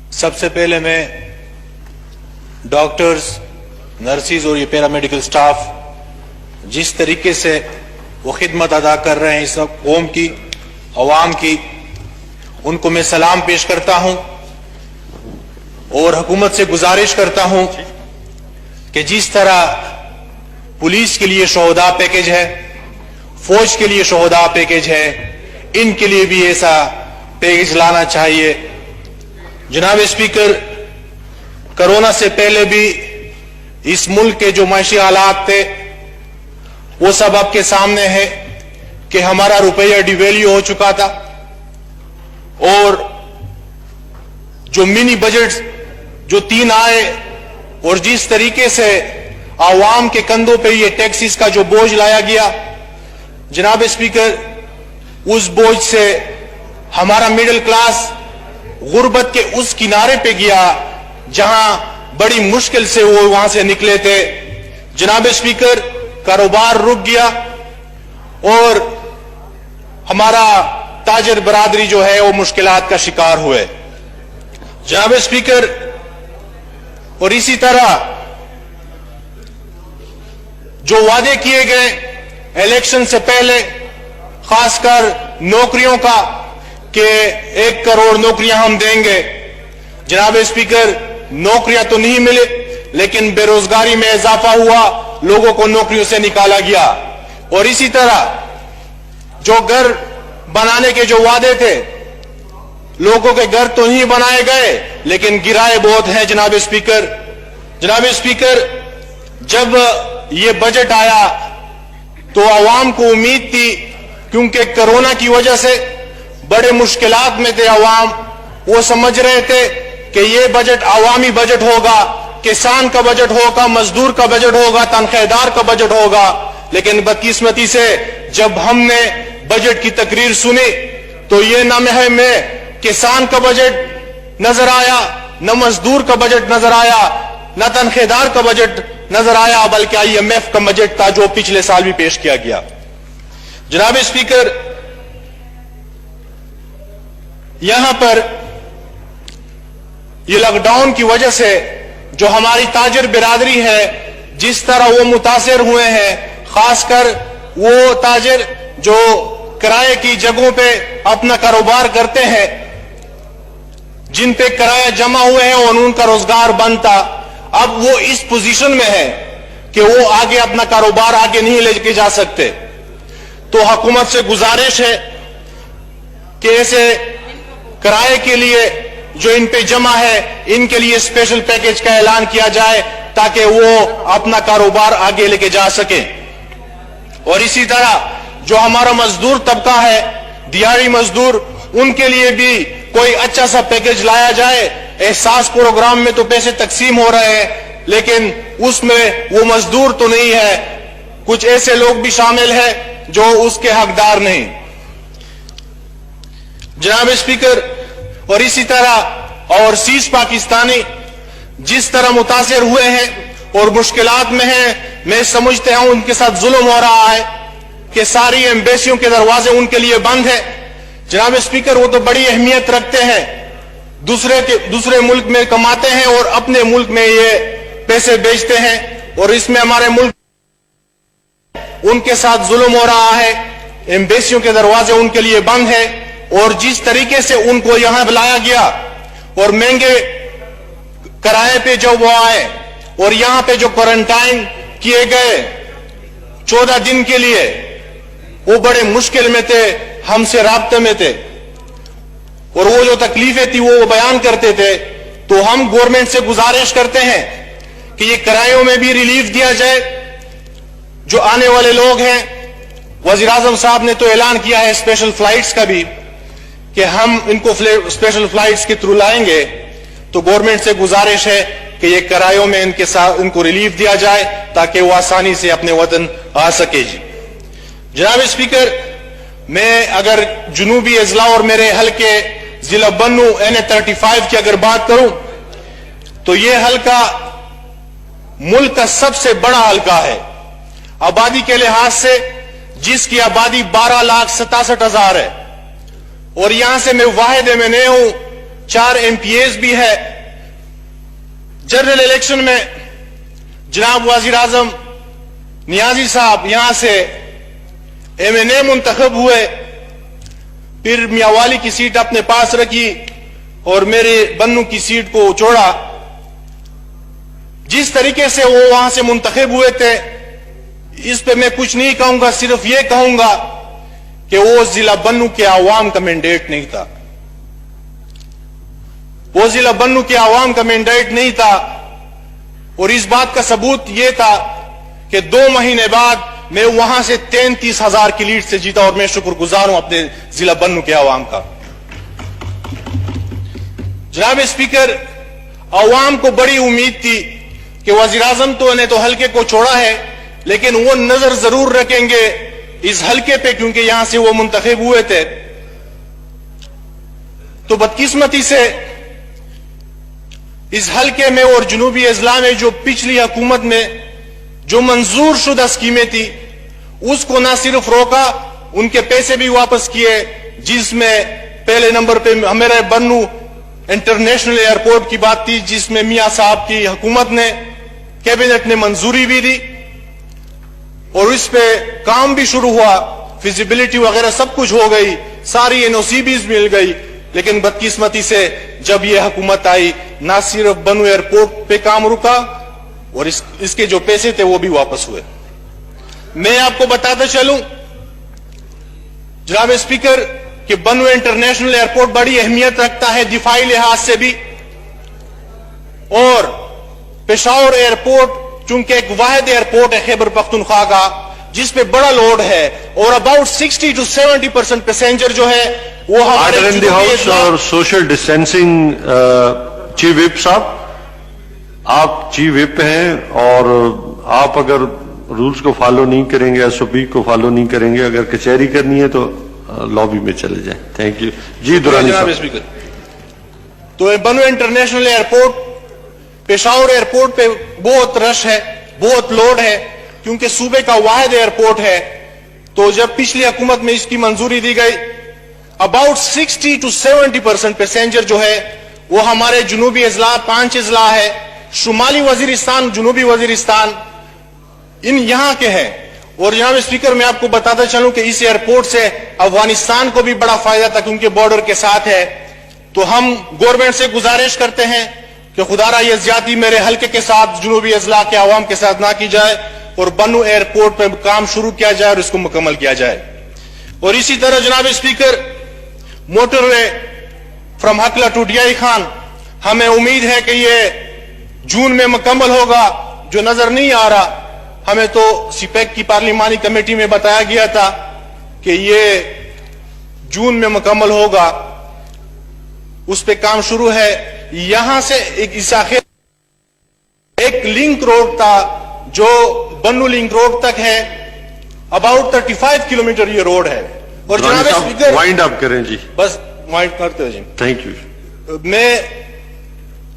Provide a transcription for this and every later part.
सबसे पहले मैं डॉक्टर्स, नर्सिस और ये पैरामेडिकल स्टाफ जिस तरीके से वो खिदमत अदा कर रहे हैं इस कौम की, अवाम की, उनको मैं सलाम पेश करता हूं और हुकूमत से गुजारिश करता हूं कि जिस तरह पुलिस के लिए शोहदा पैकेज है, फौज के लिए शोहदा पैकेज है, इनके लिए भी ऐसा पैकेज लाना चाहिए। जनाब स्पीकर, कोरोना से पहले भी इस मुल्क के जो माशी हालात थे वो सब आपके सामने है कि हमारा रुपया डिवैल्यू हो चुका था और जो मिनी बजट जो 3 आए और जिस तरीके से आवाम के कंधों पे ये टैक्सेस का जो बोझ लाया गया, जनाब स्पीकर, उस बोझ से हमारा मिडिल क्लास गुर्बत के उस किनारे पे गया जहां बड़ी मुश्किल से वो वहां से निकले थे। जनाब स्पीकर, कारोबार रुक गया और हमारा ताजर बरादरी जो है वो मुश्किलात का शिकार हुए। जनाब स्पीकर, और इसी तरह जो वादे किए गए इलेक्शन से पहले, खासकर नौकरियों का कि 1 करोड़ नौकरियां हम देंगे, जनाब स्पीकर, नौकरियां तो नहीं मिले लेकिन बेरोजगारी में इजाफा हुआ, लोगों को नौकरियों से निकाला गया। और इसी तरह जो घर बनाने के जो वादे थे, लोगों के घर तो नहीं बनाए गए लेकिन गिराए बहुत हैं। जनाब स्पीकर, जब ये बजट आया तो आवाम को उम्मीद थी, क्योंकि कोरोना की वजह से बड़े मुश्किलात में थे आवाम, वो समझ रहे थे कि ये बजट आवामी बजट होगा, किसान का बजट होगा, मजदूर का बजट होगा, तनख्वाहदार का बजट होगा। लेकिन बदकिस्मती से जब हमने बजट की तकरीर सुनी तो ये न में किसान का बजट नजर आया, न मजदूर का बजट नजर आया, न तनख्वाहदार का बजट नजर आया, बल्कि IMF का बजट था जो पिछले साल भी पेश किया गया। जनाब स्पीकर, यहां पर ये लॉकडाउन की वजह से जो हमारी ताजर बिरादरी है, जिस तरह वो मुतासिर हुए हैं, खासकर वो ताजर जो किराए की जगहों पे अपना कारोबार करते हैं, जिन पे किराया जमा हुए हैं और उनका रोजगार बंद था, अब वो इस पोजीशन में है कि वो आगे अपना कारोबार आगे नहीं लेके जा सकते। तो हुकूमत से गुजारिश है कि ऐसे किराए के लिए जो इन पे जमा है, इनके लिए स्पेशल पैकेज का ऐलान किया जाए ताकि वो अपना कारोबार आगे लेके जा सके। और इसी तरह जो हमारा मजदूर तबका है, दिहाड़ी मजदूर, उनके लिए भी कोई अच्छा सा पैकेज लाया जाए। एहसास प्रोग्राम में तो पैसे तकसीम हो रहे हैं लेकिन उसमें वो मजदूर तो नहीं है, कुछ ऐसे लोग भी शामिल हैं जो उसके हकदार नहीं। जनाब स्पीकर, और इसी तरह ओवरसीज पाकिस्तानी जिस तरह मुतासिर हुए हैं और मुश्किलात में हैं, मैं समझते हूं उनके साथ जुल्म हो रहा है कि सारी एम्बेसियों के दरवाजे उनके लिए बंद है। जनाब स्पीकर, वो तो बड़ी अहमियत रखते हैं, दूसरे मुल्क में कमाते हैं और अपने मुल्क में ये पैसे बेचते हैं, और इसमें हमारे मुल्क उनके साथ जुल्म हो रहा है। एम्बेसियों के दरवाजे उनके लिए बंद है और जिस तरीके से उनको यहां बुलाया गया और महंगे किराए पे जो वो आए और यहां पे जो क्वारंटाइन किए गए 14 दिन के लिए, वो बड़े मुश्किल में थे, हमसे राब्ते में थे और वो जो तकलीफें थी वो बयान करते थे। तो हम गवर्नमेंट से गुजारिश करते हैं कि ये किरायों में भी रिलीफ दिया जाए। जो आने वाले लोग हैं, वजीर आजम साहब ने तो ऐलान किया है स्पेशल फ्लाइट्स का भी कि हम इनको स्पेशल फ्लाइट्स के थ्रू लाएंगे। तो गवर्नमेंट से गुजारिश है कि ये किरायों में इनके साथ इनको रिलीफ दिया जाए ताकि वो आसानी से अपने वतन आ सके। जी जनाब स्पीकर, मैं अगर जुनूबी अजला और मेरे हल्के जिला बन्नू NA-35 की अगर बात करूं तो यह हल्का मुल्क का सबसे बड़ा हल्का है आबादी के लिहाज से, जिसकी आबादी 12,67,000 है। और यहां से मैं वाहिद में नहीं हूं 4 MPAs भी है। जनरल इलेक्शन में जनाब वजीर आजम नियाजी साहब यहां से MNA मुंतखब हुए, फिर मियावाली की सीट अपने पास रखी और मेरे बन्नू की सीट को छोड़ा। जिस तरीके से वो वहां से मुंतखब हुए थे, इस पे मैं कुछ नहीं कहूंगा, सिर्फ ये कहूंगा कि वो जिला बन्नू के आवाम का मैंडेट नहीं था। वो जिला बन्नू के आवाम का मैंडेट नहीं था। और इस बात का सबूत यह था कि 2 महीने बाद मैं वहां से 33,000 की लीड से जीता और मैं शुक्रगुजार हूं अपने जिला बन्नू के आवाम का। जनाब स्पीकर, आवाम को बड़ी उम्मीद थी कि वजीर आजम ने तो हल्के को छोड़ा है, लेकिन वो नजर जरूर रखेंगे इस हल्के पे, क्योंकि यहां से वो मुंतखब हुए थे। तो बदकिस्मती से इस हल्के में और जनूबी अजला में जो पिछली हुकूमत में जो मंजूर शुदा स्कीमें थी, उसको ना सिर्फ रोका, उनके पैसे भी वापस किए, जिसमें पहले नंबर पे हमारे बन्नू इंटरनेशनल एयरपोर्ट की बात थी, जिसमें मियां साहब की हुकूमत ने, कैबिनेट ने मंजूरी भी दी और इस पे काम भी शुरू हुआ, फिजिबिलिटी वगैरह सब कुछ हो गई, सारी NOC भी मिल गई। लेकिन बदकिस्मती से जब यह हुकूमत आई, ना सिर्फ बन्नू एयरपोर्ट पे काम रुका और इसके जो पैसे थे वो भी वापस हुए। मैं आपको बताता चलूं जनाब स्पीकर कि बन्नू इंटरनेशनल एयरपोर्ट बड़ी अहमियत रखता है दिफाई लिहाज से भी, और पेशावर एयरपोर्ट चूंकि एक वाहिद एयरपोर्ट है खैबर पख्तूनख्वा का, जिस पे बड़ा लोड है और अबाउट 60 to 70% पैसेंजर जो है वो हमारे ऑर्डर इन द हाउस और सोशल डिस्टेंसिंग। चीफ विप साहब, आप चीफ विप हैं और आप अगर रूल्स को फॉलो नहीं करेंगे, SOP को फॉलो नहीं करेंगे, अगर कचहरी करनी है तो लॉबी में चले जाएं। थैंक यू जी। दुरानी साहब। स्पीकर, तो बन्नू इंटरनेशनल एयरपोर्ट पेशावर एयरपोर्ट पे बहुत रश है, बहुत लोड है, क्योंकि सूबे का वाहिद एयरपोर्ट है। तो जब पिछली हुकूमत में इसकी मंजूरी दी गई, अबाउट 60 to 70% पैसेंजर जो है वो हमारे जनूबी अजला 5 अजला है, शुमाली वजीरिस्तान, जनूबी वजीरिस्तान, इन यहां के हैं। और जनाब स्पीकर, मैं आपको बताता चलूं कि इस एयरपोर्ट से अफगानिस्तान को भी बड़ा फायदा था, क्योंकि बॉर्डर के साथ है। तो हम गवर्नमेंट से गुजारिश करते हैं कि खुदारा ये ज्यादती मेरे हल्के के साथ, जनूबी अजला के आवाम के साथ ना की जाए और बन्नू एयरपोर्ट पर काम शुरू किया जाए और इसको मुकम्मल किया जाए। और इसी तरह जनाब speaker, motorway from Hakla to DI Khan, हमें उम्मीद है कि ये जून में मुकम्मल होगा, जो नजर नहीं आ रहा। हमें तो CPEC की पार्लिमानी कमेटी में बताया गया था कि ये जून में मुकम्मल होगा, उस पे काम शुरू है। यहां से एक लिंक रोड था जो बन्नू लिंक रोड तक है, अबाउट 35 किलोमीटर ये रोड है। और जनाब स्पीकर, वाइंड अप करें जी, बस वाइंड करते हैं जी। Thank you. मैं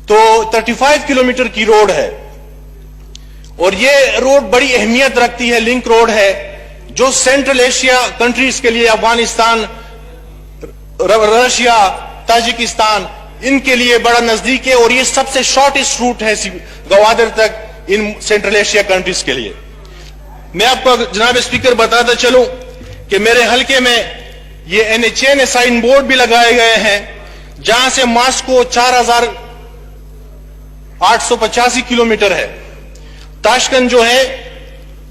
तो 35 किलोमीटर की रोड है और ये रोड बड़ी अहमियत रखती है, लिंक रोड है, जो सेंट्रल एशिया कंट्रीज के लिए, अफगानिस्तान, रशिया, ताजिकिस्तान, इनके लिए बड़ा नजदीक है और ये सबसे शॉर्टेस्ट रूट है गवादर तक इन सेंट्रल एशिया कंट्रीज के लिए। मैं आपको जनाब स्पीकर बताता चलूं कि मेरे हल्के में ये NHA साइन बोर्ड भी लगाए गए हैं, जहां से मास्को 4,885 किलोमीटर है, ताशकंद जो है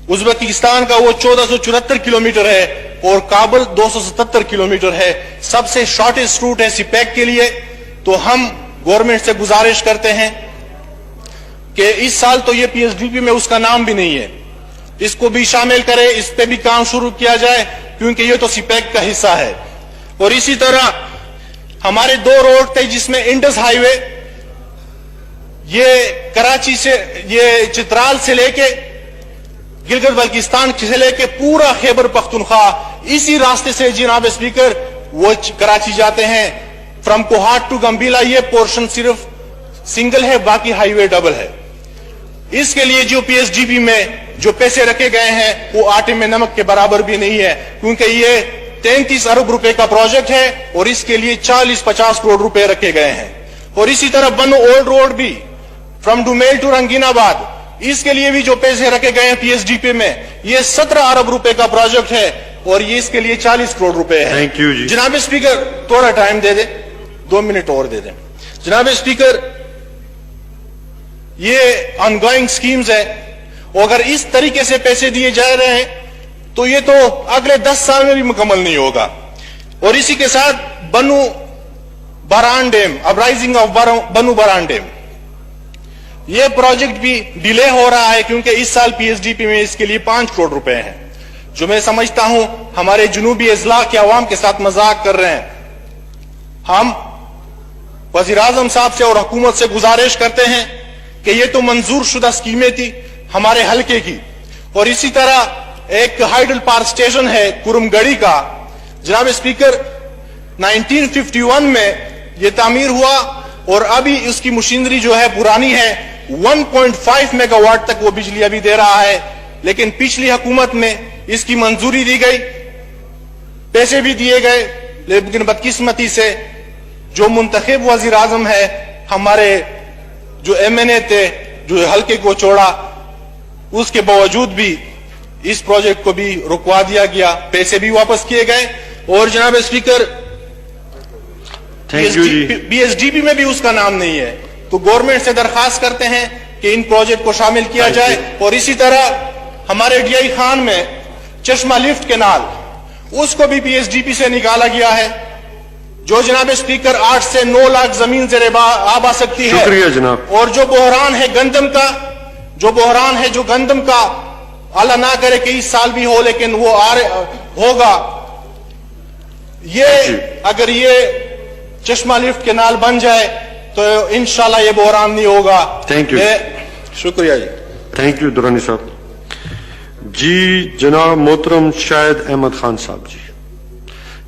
उज्बेकिस्तान का वो 1474 किलोमीटर है और काबुल 277 किलोमीटर है। सबसे शॉर्टेस्ट रूट है CPEC के लिए। तो हम गवर्नमेंट से गुजारिश करते हैं कि इस साल तो ये PSDP में उसका नाम भी नहीं है, इसको भी शामिल करें, इस पे भी काम शुरू किया जाए, क्योंकि ये तो CPEC का हिस्सा है। और इसी तरह हमारे 2 रोड थे, जिसमें इंडस हाईवे, ये कराची से, ये चित्राल से लेके गिलगित बल्किस्तान से लेके पूरा खैबर पख्तूनख्वा, इसी रास्ते से जनाब स्पीकर वो कराची जाते हैं। फ्रॉम कोहाट टू गंभीला ये पोर्शन सिर्फ सिंगल है, बाकी हाईवे डबल है। इसके लिए जो PSDP में जो पैसे रखे गए हैं वो आटे में नमक के बराबर भी नहीं है, क्योंकि ये 33 अरब रुपए का प्रोजेक्ट है और इसके लिए 40-50 करोड़ रुपए रखे गए हैं। और इसी तरह बनो ओल्ड रोड भी फ्रॉम डुमेल टू रंगीनाबाद, इसके लिए भी जो पैसे रखे गए हैं पीएसडीपी में, ये 17 अरब रुपए का प्रोजेक्ट है और ये इसके लिए 40 करोड़ रुपए है। थैंक यू जी। जनाब स्पीकर थोड़ा टाइम दे दे, 2 मिनट और दे दें। जनाब स्पीकर, ये ऑनगोइंग स्कीम्स है और अगर इस तरीके से पैसे दिए जा रहे हैं तो ये तो अगले 10 साल में भी मुकम्मल नहीं होगा। और इसी के साथ बनू बरान डैम, अपराइजिंग ऑफ बनू बरान डैम, ये प्रोजेक्ट भी डिले हो रहा है क्योंकि इस साल पीएसडीपी में इसके लिए 5 करोड़ रुपए हैं, जो मैं समझता हूं हमारे जुनूबी अजला के अवाम के साथ मजाक कर रहे हैं। हम वजीर आजम साहब से और हुकूमत से गुजारिश करते हैं कि ये तो मंजूर शुदा स्कीमें थी हमारे हल्के की। और इसी तरह एक हाइडल पावर स्टेशन है कुरुमगढ़ी का, जनाब स्पीकर 1951 में ये तामीर हुआ और अभी उसकी मशीनरी जो है पुरानी है, 1.5 मेगावाट तक वो बिजली अभी दे रहा है। लेकिन पिछली हुकूमत में इसकी मंजूरी दी गई, पैसे भी दिए गए, लेकिन बदकिस्मती से जो मुंतखब वजीर आजम है, हमारे जो एमएनए थे जो हल्के को छोड़ा, उसके बावजूद भी इस प्रोजेक्ट को भी रुकवा दिया गया, पैसे भी वापस किए गए। और जनाब स्पीकर, थैंक यू जी। बीएसडीपी में भी उसका नाम नहीं है, तो गवर्नमेंट से दरखास्त करते हैं कि इन प्रोजेक्ट को शामिल किया जाए। और इसी तरह हमारे डीआई खान में चश्मा लिफ्ट केनाल, उसको भी पीएसडीपी से निकाला गया है, जो जनाब स्पीकर 8 से 9 लाख जमीन ज़ेर आब आ सकती है। शुक्रिया जनाब। और जो बहरान है गंदम का, जो गंदम का, अल्लाह ना करे कि इस साल भी हो, लेकिन वो होगा, ये अगर ये चश्मा लिफ्ट केनाल बन जाए तो इंशाल्लाह ये बहरान नहीं होगा। Thank you. शुक्रिया जी। थैंक यू दुरानी साहब जी। जनाब मोहतरम शाहिद अहमद खान साहब जी।